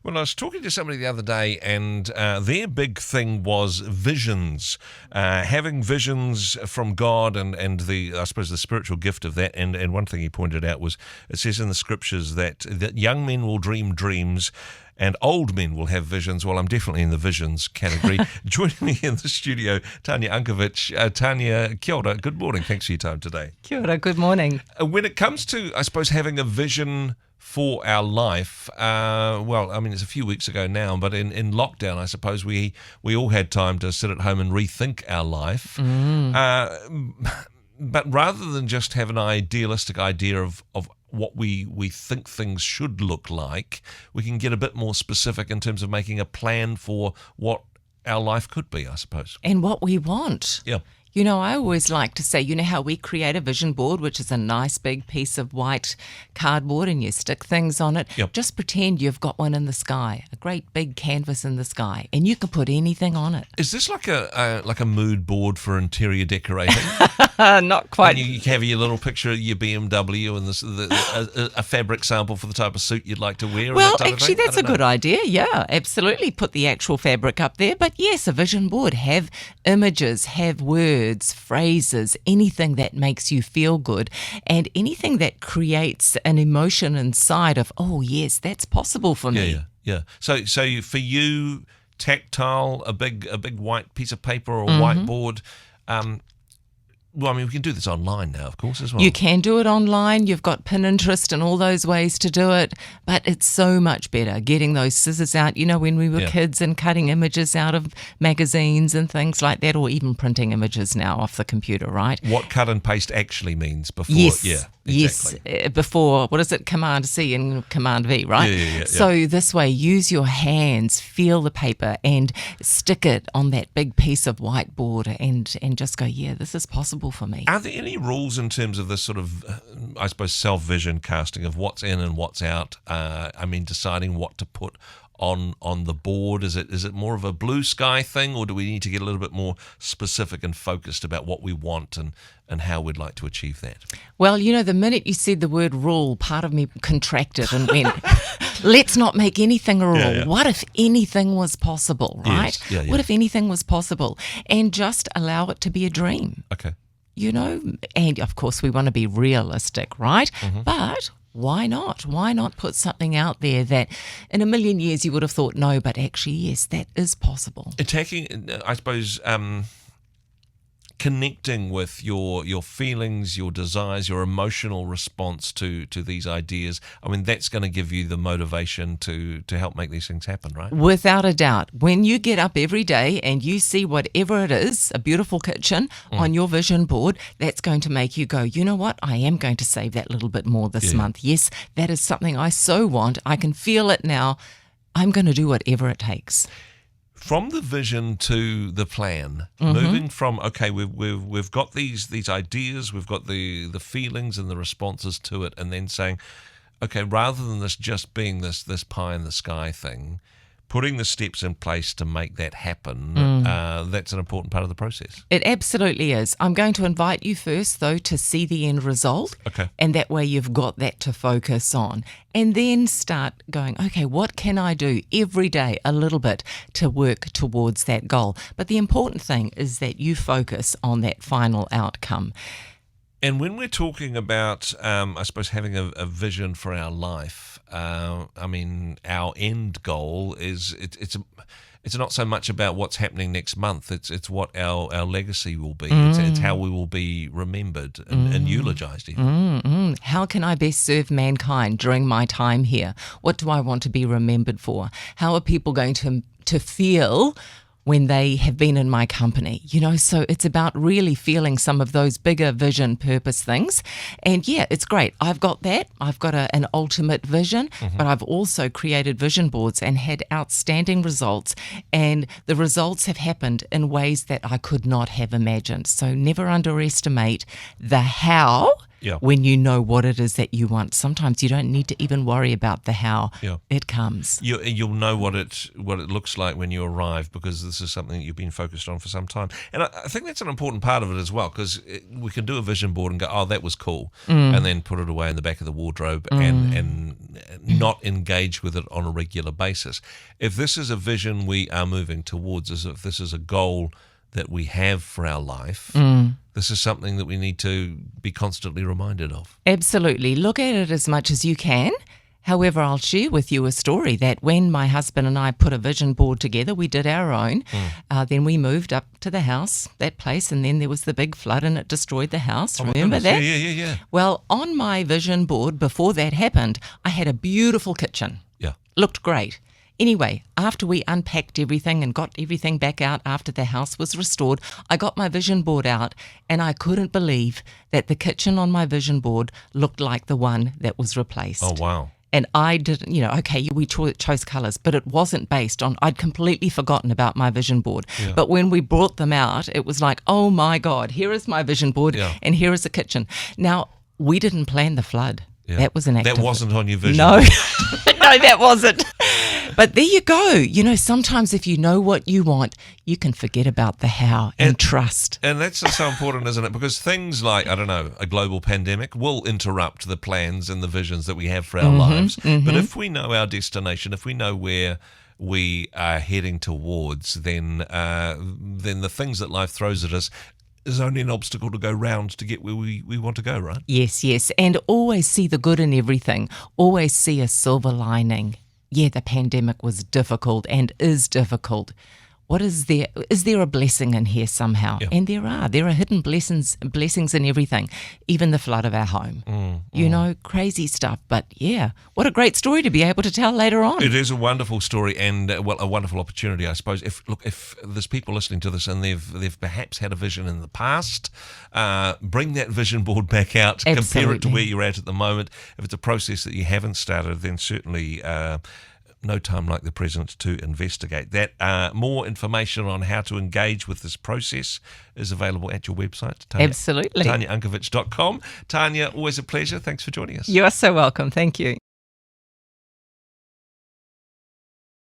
Well, I was talking to somebody the other day, and their big thing was visions, having visions from God, and the, I suppose, the spiritual gift of that. And one thing he pointed out was, it says in the scriptures that young men will dream dreams, and old men will have visions. Well, I'm definitely in the visions category. Joining me in the studio, Tanya Unkovich. Tanya, kia ora, good morning. Thanks for your time today. Kia ora, good morning. When it comes to, I suppose, having a vision for our life, well, I mean, it's a few weeks ago now, but in lockdown, I suppose we all had time to sit at home and rethink our life. But rather than just have an idealistic idea of what we think things should look like, we can get a bit more specific in terms of making a plan for what our life could be, I suppose. And what we want. Yeah. You know, I always like to say, you know how we create a vision board, which is a nice big piece of white cardboard and you stick things on it. Yep. Just pretend you've got one in the sky, a great big canvas in the sky, and you can put anything on it. Is this like a mood board for interior decorating? Not quite. And you have your little picture of your BMW and a fabric sample for the type of suit you'd like to wear? Well, that actually, that's a good idea. Yeah, absolutely. Put the actual fabric up there. But yes, a vision board. Have images, have words, phrases, anything that makes you feel good, and anything that creates an emotion inside of, oh, yes, that's possible for me. Yeah. So for you, tactile, a big white piece of paper or a whiteboard. Well, I mean, we can do this online now, of course, as well. You can do it online. You've got Pinterest and all those ways to do it, but it's so much better getting those scissors out. You know, when we were kids and cutting images out of magazines and things like that, or even printing images now off the computer, right? What cut and paste actually means before. Yes. Yeah, exactly. Yes, before, what is it, Command C and Command V, right? Yeah. So this way, use your hands, feel the paper and stick it on that big piece of whiteboard and just go, yeah, this is possible for me. Are there any rules in terms of this sort of, I suppose, self-vision casting of what's in and what's out? I mean, deciding what to put on the board? Is it more of a blue sky thing, or do we need to get a little bit more specific and focused about what we want and how we'd like to achieve that? Well, you know, the minute you said the word rule, part of me contracted and went, let's not make anything a rule. Yeah. What if anything was possible, right? Yes. Yeah. What if anything was possible? And just allow it to be a dream. Okay. You know, and of course we want to be realistic, right? But why not? Why not put something out there that in a million years you would have thought no, but actually, yes, that is possible. Attacking, I suppose, connecting with your feelings, your desires, your emotional response to these ideas. I mean, that's going to give you the motivation to help make these things happen, right? Without a doubt. When you get up every day and you see whatever it is, a beautiful kitchen on your vision board, that's going to make you go, you know what? I am going to save that little bit more this month. Yes, that is something I so want. I can feel it now. I'm going to do whatever it takes. From the vision to the plan, moving from, okay, we've got these ideas, we've got the feelings and the responses to it, and then saying, okay, rather than this just being this pie in the sky thing, putting the steps in place to make that happen, that's an important part of the process. It absolutely is. I'm going to invite you first, though, to see the end result. Okay. And that way you've got that to focus on. And then start going, okay, what can I do every day a little bit to work towards that goal? But the important thing is that you focus on that final outcome. And when we're talking about, I suppose, having a vision for our life, I mean, our end goal is it's not so much about what's happening next month. It's what our legacy will be. It's how we will be remembered and eulogized even. How can I best serve mankind during my time here? What do I want to be remembered for? How are people going to feel when they have been in my company, you know? So it's about really feeling some of those bigger vision purpose things. And yeah, it's great. I've got that. I've got an ultimate vision, but I've also created vision boards and had outstanding results. And the results have happened in ways that I could not have imagined. So never underestimate the how Yeah. when you know what it is that you want. Sometimes you don't need to even worry about the how. Yeah. It comes. You'll know what it looks like when you arrive, because this is something that you've been focused on for some time. And I think that's an important part of it as well, because we can do a vision board and go, oh, that was cool, and then put it away in the back of the wardrobe and not engage with it on a regular basis. If this is a vision we are moving towards, as if this is a goal that we have for our life, this is something that we need to be constantly reminded of. Absolutely. Look at it as much as you can. However, I'll share with you a story that when my husband and I put a vision board together, we did our own. Then we moved up to the house, that place, and then there was the big flood and it destroyed the house. Remember that? Yeah. Well, on my vision board before that happened, I had a beautiful kitchen. Yeah. Looked great. Anyway, after we unpacked everything and got everything back out after the house was restored, I got my vision board out and I couldn't believe that the kitchen on my vision board looked like the one that was replaced. Oh, wow. And I didn't, okay, we chose colours, but it wasn't based on, I'd completely forgotten about my vision board. Yeah. But when we brought them out, it was like, oh my God, here is my vision board and here is the kitchen. Now, we didn't plan the flood. Yeah. That was an act That of wasn't on your vision No, board. no, that wasn't. But there you go. Sometimes if you know what you want, you can forget about the how and trust. And that's so important, isn't it? Because things like, I don't know, a global pandemic will interrupt the plans and the visions that we have for our lives. But if we know our destination, if we know where we are heading towards, then the things that life throws at us is only an obstacle to go round to get where we want to go, right? Yes. And always see the good in everything. Always see a silver lining. Yeah, the pandemic was difficult and is difficult. What is there? Is there a blessing in here somehow? Yeah. And there are hidden blessings in everything, even the flood of our home. Crazy stuff. But yeah, what a great story to be able to tell later on. It is a wonderful story and a wonderful opportunity, I suppose. If there's people listening to this and they've perhaps had a vision in the past, bring that vision board back out, compare it to where you're at the moment. If it's a process that you haven't started, then certainly no time like the present to investigate that. More information on how to engage with this process is available at your website, Tanya. Absolutely. TanyaUnkovich.com. Tanya, always a pleasure. Thanks for joining us. You are so welcome. Thank you.